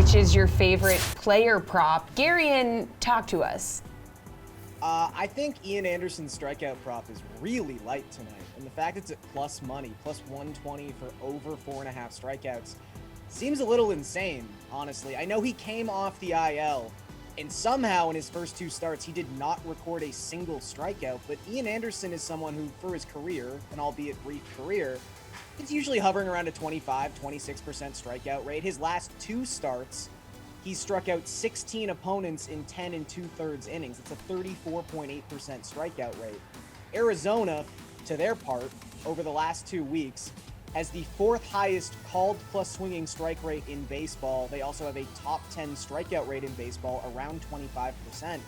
which is your favorite player prop. Garion, talk to us. I think Ian Anderson's strikeout prop is really light tonight. And the fact it's at plus money, plus 120 for over 4.5 strikeouts, seems a little insane, honestly. I know he came off the IL, and somehow in his first 2 starts, he did not record a single strikeout. But Ian Anderson is someone who, for his career, an albeit brief career, it's usually hovering around a 25, 26% strikeout rate. His last 2 starts, he struck out 16 opponents in 10 2/3 innings. It's a 34.8% strikeout rate. Arizona, to their part, over the last 2 weeks, has the 4th highest called plus swinging strike rate in baseball. They also have a top 10 strikeout rate in baseball, around 25%.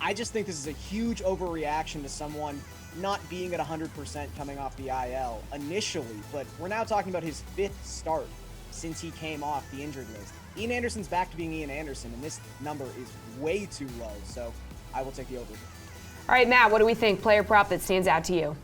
I just think this is a huge overreaction to someone not being at 100% coming off the IL initially, but we're now talking about his 5th start since he came off the injured list. Ian Anderson's back to being Ian Anderson, and this number is way too low, so I will take the over. All right, Matt, what do we think? Player prop that stands out to you?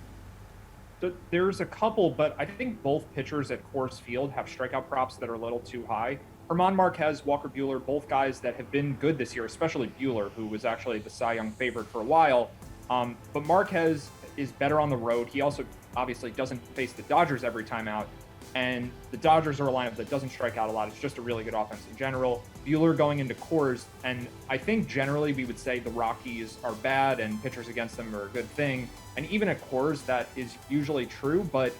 There's a couple, but I think both pitchers at Coors Field have strikeout props that are a little too high. German Marquez, Walker Buehler, both guys that have been good this year, especially Buehler, who was actually the Cy Young favorite for a while. But Marquez is better on the road. He also obviously doesn't face the Dodgers every time out. And the Dodgers are a lineup that doesn't strike out a lot. It's just a really good offense in general. Buehler going into Coors, and I think generally we would say the Rockies are bad and pitchers against them are a good thing. And even at Coors, that is usually true, but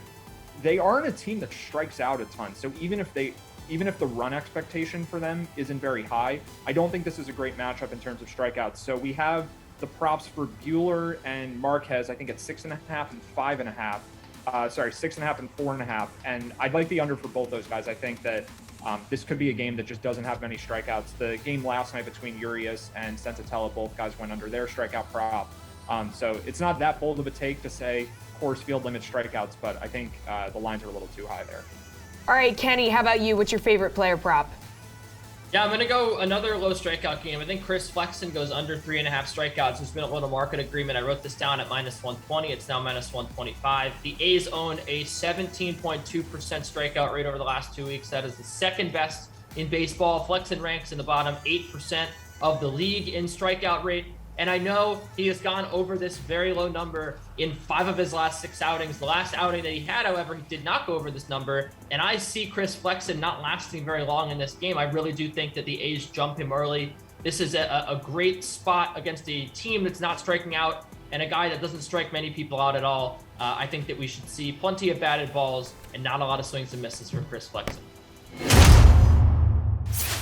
they aren't a team that strikes out a ton. So even if the run expectation for them isn't very high, I don't think this is a great matchup in terms of strikeouts. So we have the props for Buehler and Marquez, I think at 6.5 and 5.5. 6.5 and 4.5. And I'd like the under for both those guys. I think that this could be a game that just doesn't have many strikeouts. The game last night between Urias and Sensatella, both guys went under their strikeout prop. So it's not that bold of a take to say Coors Field limits strikeouts, but I think the lines are a little too high there. All right, Kenny, how about you? What's your favorite player prop? Yeah, I'm going to go another low strikeout game. I think Chris Flexen goes under 3.5 strikeouts. There's been a little market agreement. I wrote this down at minus 120. It's now minus 125. The A's own a 17.2% strikeout rate over the last 2 weeks. That is the second best in baseball. Flexen ranks in the bottom 8% of the league in strikeout rate. And I know he has gone over this very low number in 5 of his last 6 outings. The last outing that he had, however, he did not go over this number. And I see Chris Flexen not lasting very long in this game. I really do think that the A's jump him early. This is a great spot against a team that's not striking out and a guy that doesn't strike many people out at all. I think that we should see plenty of batted balls and not a lot of swings and misses for Chris Flexen.